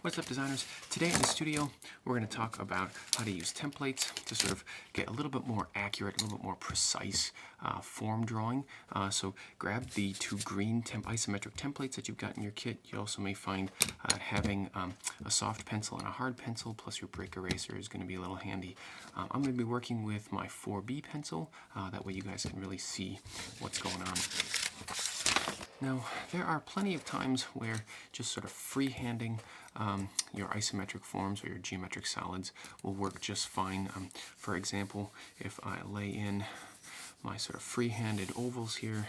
What's up, designers? Today in the studio, we're going to talk about how to use templates to sort of get a little bit more accurate, a little bit more precise form drawing. So grab the two green isometric templates that you've got in your kit. You also may find having a soft pencil and a hard pencil plus your brick eraser is going to be a little handy. I'm going to be working with my 4B pencil. That way you guys can really see what's going on. Now, there are plenty of times where just sort of freehanding your isometric forms or your geometric solids will work just fine. For example, if I lay in my sort of free-handed ovals here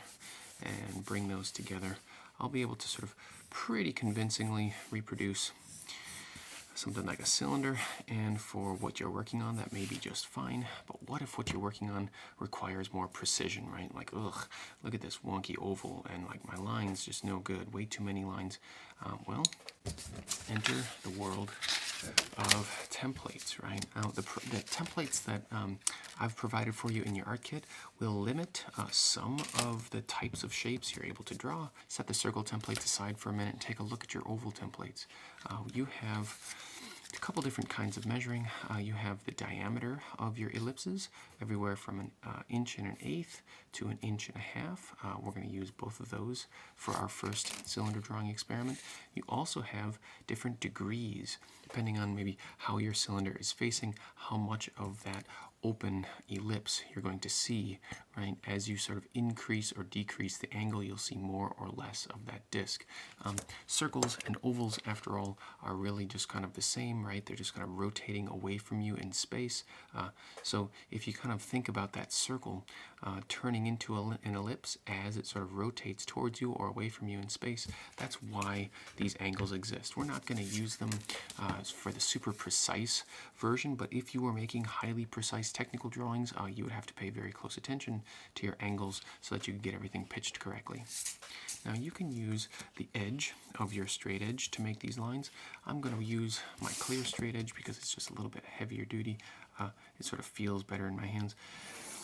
and bring those together, I'll be able to sort of pretty convincingly reproduce something like a cylinder, and for what you're working on, that may be just fine. But what if what you're working on requires more precision, right? Like, ugh, look at this wonky oval, and like my line's just no good, way too many lines. Well, enter the world of templates, right? Now, the templates that I've provided for you in your art kit will limit some of the types of shapes you're able to draw. Set the circle templates aside for a minute and take a look at your oval templates. You have a couple different kinds of measuring. You have the diameter of your ellipses, everywhere from an inch and an eighth to an inch and a half. We're going to use both of those for our first cylinder drawing experiment. You also have different degrees, depending on maybe how your cylinder is facing, how much of that open ellipse you're going to see, right? As you sort of increase or decrease the angle, you'll see more or less of that disc. Circles and ovals, after all, are really just kind of the same, right? They're just kind of rotating away from you in space. So if you kind of think about that circle turning into an ellipse as it sort of rotates towards you or away from you in space, that's why these angles exist. We're not going to use them for the super precise version, but if you were making highly precise technical drawings, you would have to pay very close attention to your angles so that you can get everything pitched correctly. Now you can use the edge of your straight edge to make these lines. I'm going to use my clear straight edge because it's just a little bit heavier duty. It sort of feels better in my hands.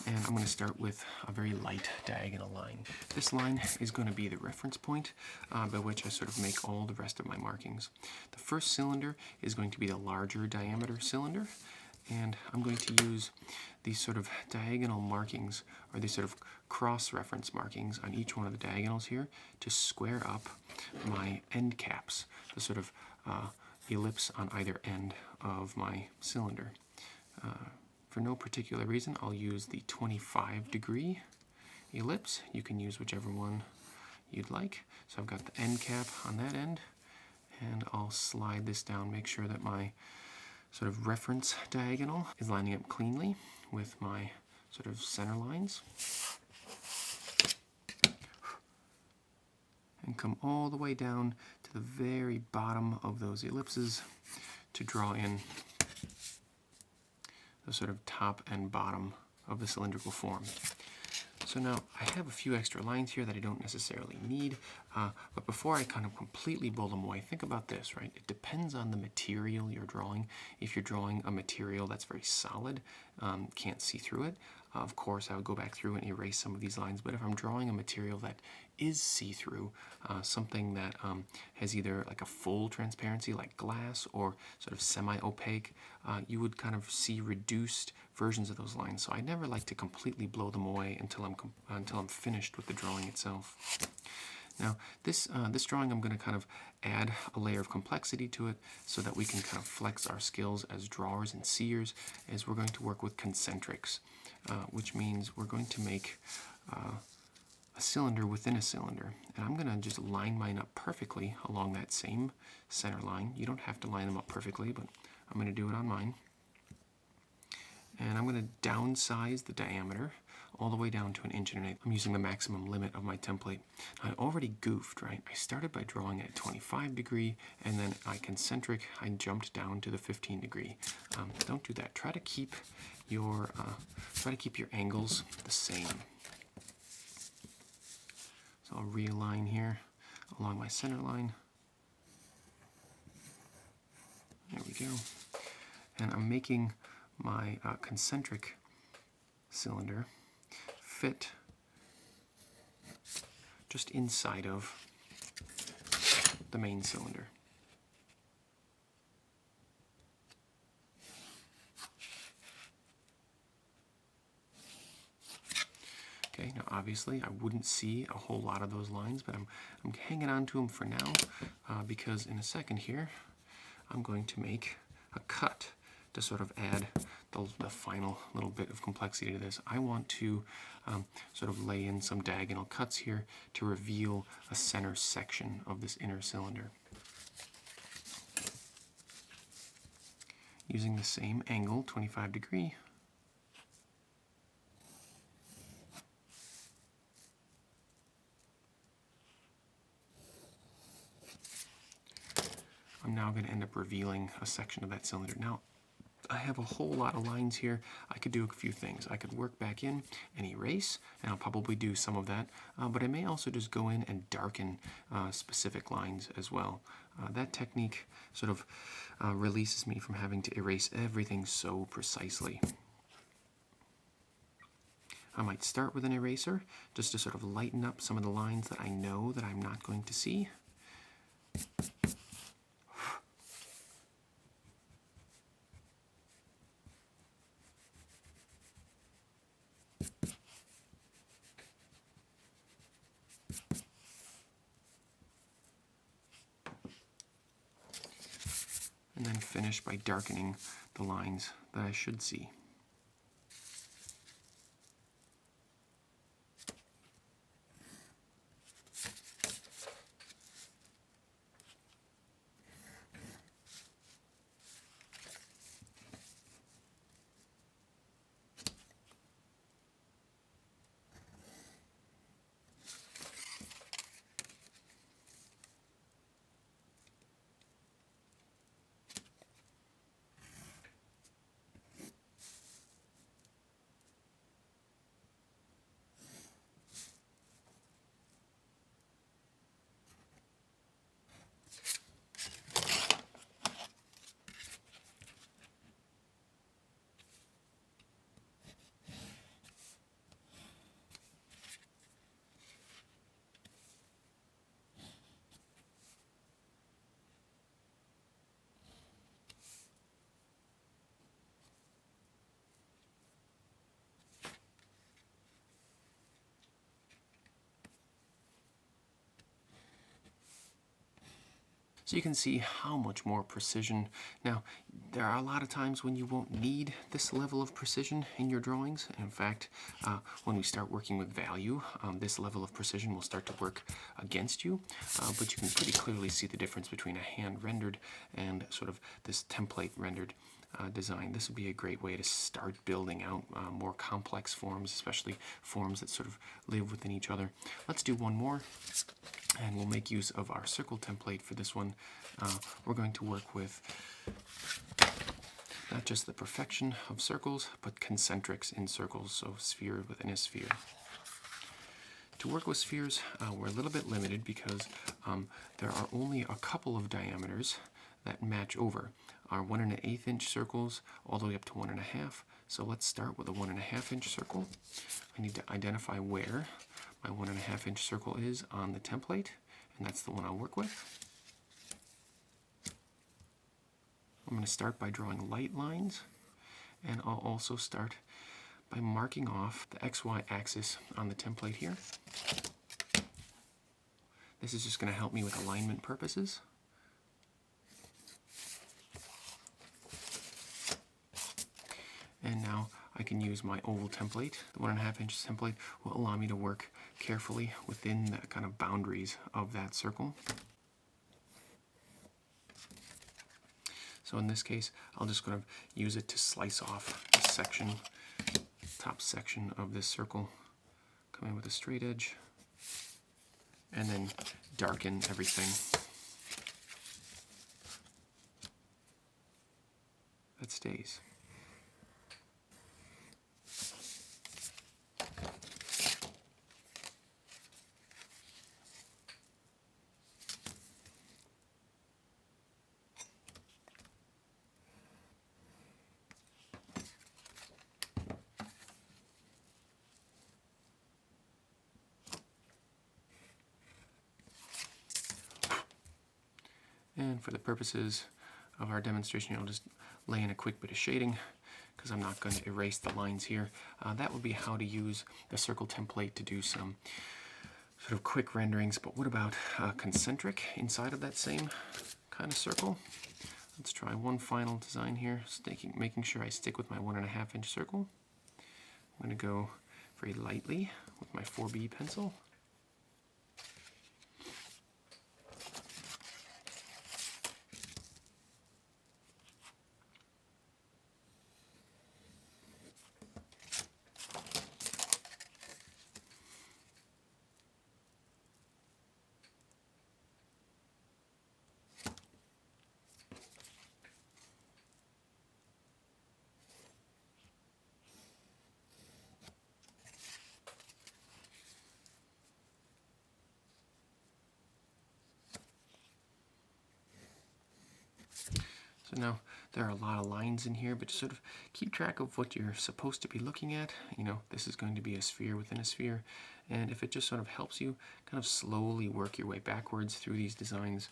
And I'm going to start with a very light diagonal line. This line is going to be the reference point by which I sort of make all the rest of my markings. The first cylinder is going to be the larger diameter cylinder, and I'm going to use these sort of diagonal markings, or these sort of cross-reference markings on each one of the diagonals here to square up my end caps, the sort of ellipse on either end of my cylinder. For no particular reason, I'll use the 25-degree ellipse. You can use whichever one you'd like. So I've got the end cap on that end, and I'll slide this down, make sure that my sort of reference diagonal is lining up cleanly with my sort of center lines. And come all the way down to the very bottom of those ellipses to draw in the sort of top and bottom of the cylindrical form. So now I have a few extra lines here that I don't necessarily need, but before I kind of completely blow them away, think about this, right? It depends on the material you're drawing. If you're drawing a material that's very solid, can't see through it, of course I would go back through and erase some of these lines. But if I'm drawing a material that is see-through, something that has either like a full transparency like glass or sort of semi-opaque, you would kind of see reduced versions of those lines. So I never like to completely blow them away until I'm finished with the drawing itself. Now this drawing, I'm going to kind of add a layer of complexity to it so that we can kind of flex our skills as drawers and seers, as we're going to work with concentrics, which means we're going to make a cylinder within a cylinder. And I'm going to just line mine up perfectly along that same center line. You don't have to line them up perfectly, but I'm going to do it on mine. And I'm going to downsize the diameter all the way down to an inch and an eighth. I'm using the maximum limit of my template. I already goofed, right? I started by drawing at 25-degree, and then I jumped down to the 15-degree. Don't do that. Try to keep your angles the same. So I'll realign here along my center line. There we go. And I'm making my concentric cylinder fit just inside of the main cylinder. obviously. I wouldn't see a whole lot of those lines, but I'm hanging on to them for now because in a second here, I'm going to make a cut to sort of add the final little bit of complexity to this. I want to sort of lay in some diagonal cuts here to reveal a center section of this inner cylinder. Using the same angle, 25 degree, I'm now going to end up revealing a section of that cylinder. Now, I have a whole lot of lines here. I could do a few things. I could work back in and erase, and I'll probably do some of that, but I may also just go in and darken specific lines as well. That technique sort of releases me from having to erase everything so precisely. I might start with an eraser just to sort of lighten up some of the lines that I know that I'm not going to see. And then finish by darkening the lines that I should see. So you can see how much more precision. Now, there are a lot of times when you won't need this level of precision in your drawings. In fact, when we start working with value, this level of precision will start to work against you. But you can pretty clearly see the difference between a hand-rendered and sort of this template-rendered design. This would be a great way to start building out more complex forms, especially forms that sort of live within each other. Let's do one more, and we'll make use of our circle template for this one. We're going to work with not just the perfection of circles, but concentrics in circles, so sphere within a sphere. To work with spheres, we're a little bit limited because there are only a couple of diameters that match over. Our 1 1/8 inch circles all the way up to 1 1/2. So let's start with a 1 1/2 inch circle. I need to identify where my 1 1/2 inch circle is on the template, and that's the one I'll work with. I'm going to start by drawing light lines, and I'll also start by marking off the XY axis on the template here. This is just going to help me with alignment purposes. And now I can use my oval template. The 1 1/2 inch template will allow me to work carefully within the kind of boundaries of that circle. So in this case, I'll just kind of use it to slice off the section, top section of this circle. Come in with a straight edge, and then darken everything that stays. And for the purposes of our demonstration, I'll just lay in a quick bit of shading, because I'm not going to erase the lines here. That would be how to use the circle template to do some sort of quick renderings. But what about concentric inside of that same kind of circle? Let's try one final design here, making sure I stick with my 1.5 inch circle. I'm going to go very lightly with my 4B pencil. So now there are a lot of lines in here, but just sort of keep track of what you're supposed to be looking at. You know, this is going to be a sphere within a sphere, and if it just sort of helps you kind of slowly work your way backwards through these designs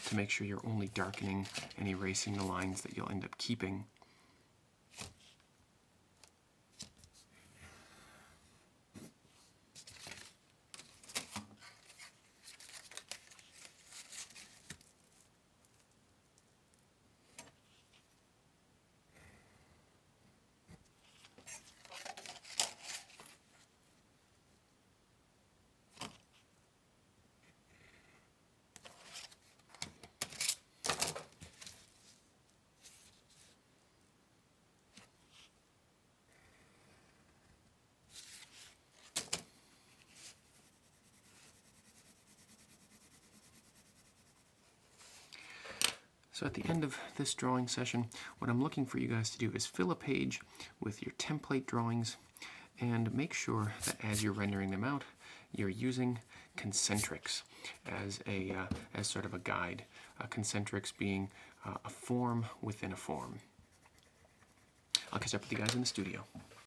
to make sure you're only darkening and erasing the lines that you'll end up keeping. So at the end of this drawing session, what I'm looking for you guys to do is fill a page with your template drawings and make sure that as you're rendering them out, you're using concentrics as sort of a guide. Concentrics being a form within a form. I'll catch up with you guys in the studio.